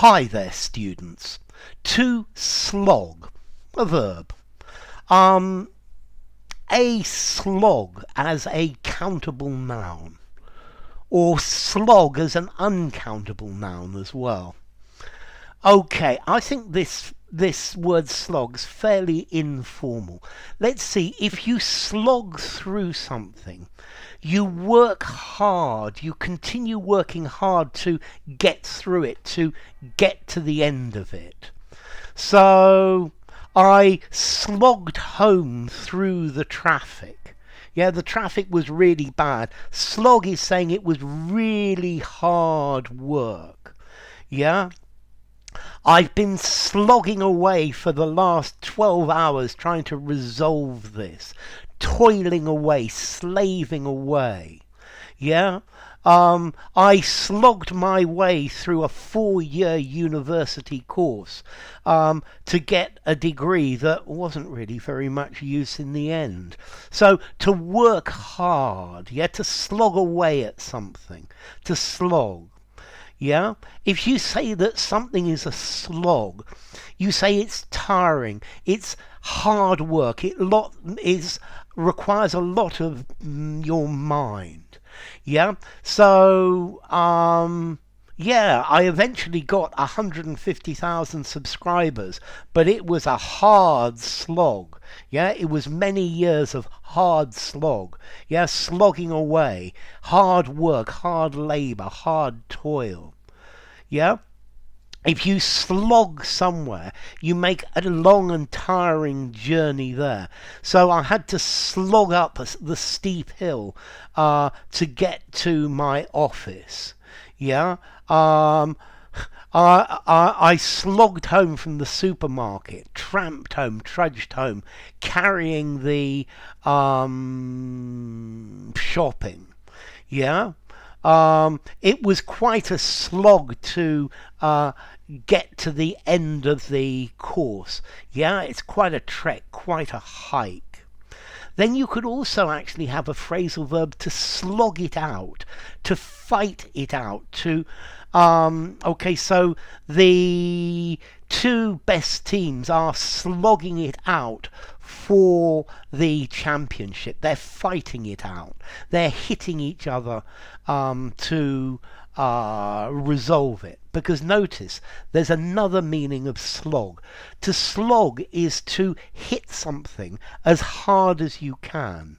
Hi there, students. To slog, a verb. A slog as a countable noun, or slog as an uncountable noun as well. Okay, I think this word slog's fairly informal. Let's see, if you slog through something, you work hard, you continue working hard to get through it, to get to the end of it. So I slogged home through the traffic. Yeah, the traffic was really bad. Slog is saying it was really hard work. Yeah? I've been slogging away for the last 12 hours trying to resolve this. Toiling away, slaving away. Yeah? I slogged my way through a 4-year university course to get a degree that wasn't really very much use in the end. So to work hard, yeah, to slog away at something, to slog. Yeah? If you say that something is a slog, you say it's tiring, it's hard work, it requires a lot of your mind. Yeah? So, yeah, I eventually got 150,000 subscribers, but it was a hard slog. Yeah, it was many years of hard slog. Yeah, slogging away, hard work, hard labor, hard toil. Yeah? If you slog somewhere, you make a long and tiring journey there. So I had to slog up the steep hill to get to my office. Yeah? I slogged home from the supermarket, tramped home, trudged home, carrying the shopping. Yeah? It was quite a slog to get to the end of the course. Yeah, it's quite a trek, quite a hike. Then you could also actually have a phrasal verb to slog it out, to fight it out, to okay, so the two best teams are slogging it out for the championship. They're fighting it out. They're hitting each other to resolve it. Because notice, there's another meaning of slog. To slog is to hit something as hard as you can.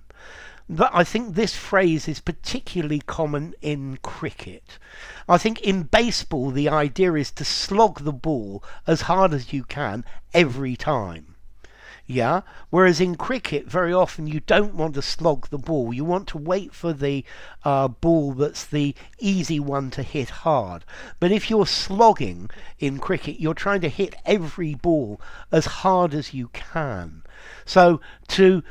But I think this phrase is particularly common in cricket. I think in baseball the idea is to slog the ball as hard as you can every time. Yeah, whereas in cricket very often you don't want to slog the ball. You want to wait for the ball that's the easy one to hit hard. But if you're slogging in cricket, you're trying to hit every ball as hard as you can. So to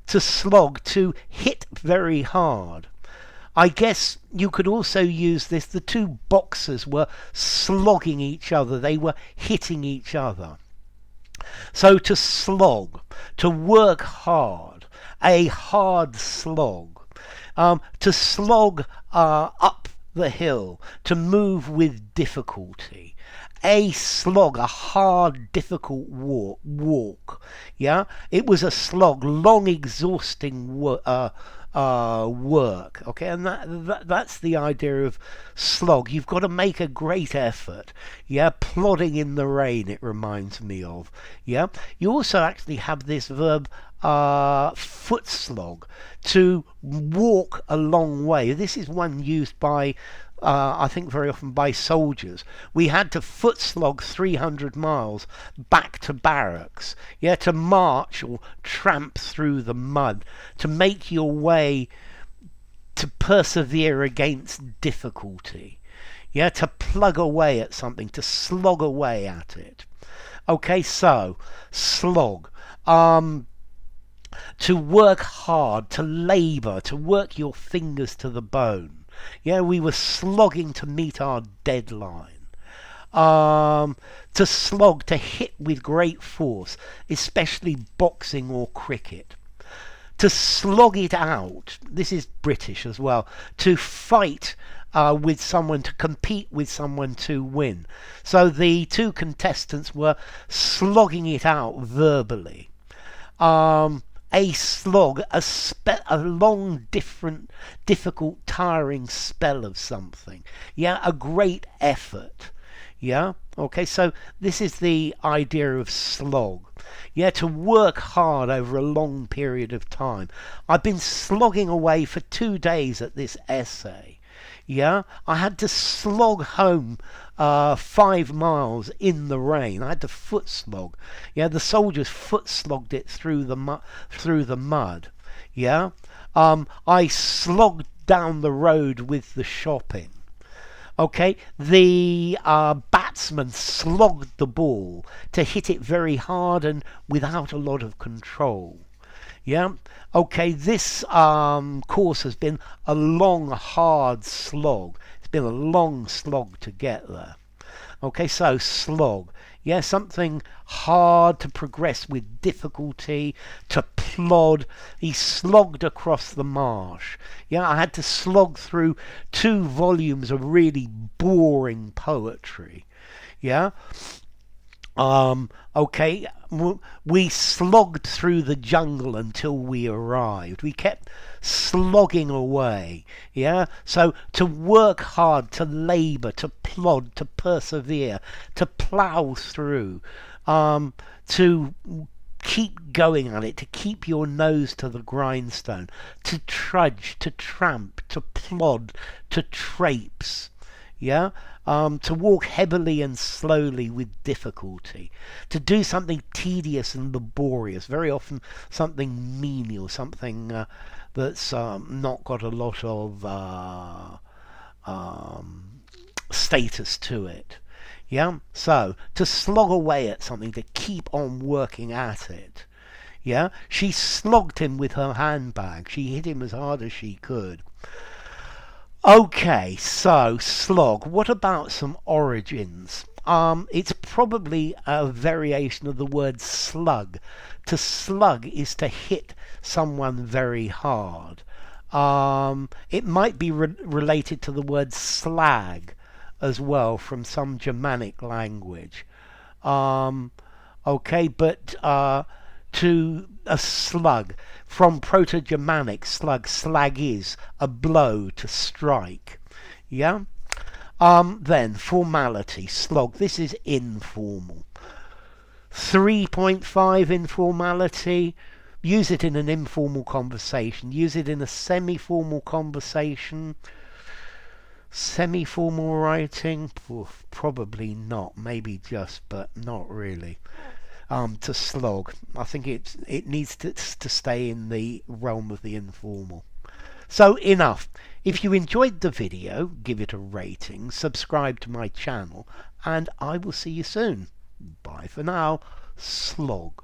slog, to hit very hard. I guess you could also use this. The two boxers were slogging each other. They were hitting each other. So to slog, to work hard, a hard slog. To slog up the hill, to move with difficulty. A slog, a hard, difficult walk. Yeah, it was a slog, long, exhausting work. Okay, and that's the idea of slog. You've got to make a great effort. Yeah, plodding in the rain, it reminds me of. Yeah, you also actually have this verb foot slog, to walk a long way. This is one used by I think very often by soldiers. We had to foot slog 300 miles back to barracks, yeah, to march or tramp through the mud, to make your way, to persevere against difficulty, yeah, to plug away at something, to slog away at it. Okay, so slog. To work hard, to labour, to work your fingers to the bone. Yeah, we were slogging to meet our deadline. To slog, to hit with great force, especially boxing or cricket. To slog it out, this is British as well, to fight with someone, to compete with someone to win. So the two contestants were slogging it out verbally. A slog, a long, difficult, tiring spell of something. Yeah, a great effort. Yeah, okay, so this is the idea of slog. Yeah, to work hard over a long period of time. I've been slogging away for 2 days at this essay. Yeah, I had to slog home 5 miles in the rain. I had to foot slog. Yeah, the soldiers foot slogged it through the mud. Yeah, I slogged down the road with the shopping. Okay, the batsman slogged the ball to hit it very hard and without a lot of control. Yeah. Okay, this course has been a long, hard slog. It's been a long slog to get there. Okay, so slog. Yeah, something hard to progress with difficulty, to plod. He slogged across the marsh. Yeah, I had to slog through 2 volumes of really boring poetry. Yeah. Okay, we slogged through the jungle until we arrived. We kept slogging away. Yeah, so to work hard, to labour, to plod, to persevere, to plough through, to keep going at it, to keep your nose to the grindstone, to trudge, to tramp, to plod, to traipse. Yeah, to walk heavily and slowly with difficulty, to do something tedious and laborious, very often something menial, something that's not got a lot of status to it. Yeah, so to slog away at something, to keep on working at it. Yeah, she slogged him with her handbag. She hit him as hard as she could. Okay, so slog. What about some origins? It's probably a variation of the word slug. To slug is to hit someone very hard. It might be related to the word slag as well from some Germanic language. Okay, but to a slug, from Proto-Germanic slug, slag is a blow, to strike. Yeah. Then formality, slog. This is informal. 3.5 informality. Use it in an informal conversation. Use it in a semi-formal conversation. Semi-formal writing? Oof, probably not. Maybe just, but not really. To slog. I think it needs to stay in the realm of the informal. So enough. If you enjoyed the video, give it a rating, subscribe to my channel, and I will see you soon. Bye for now. Slog.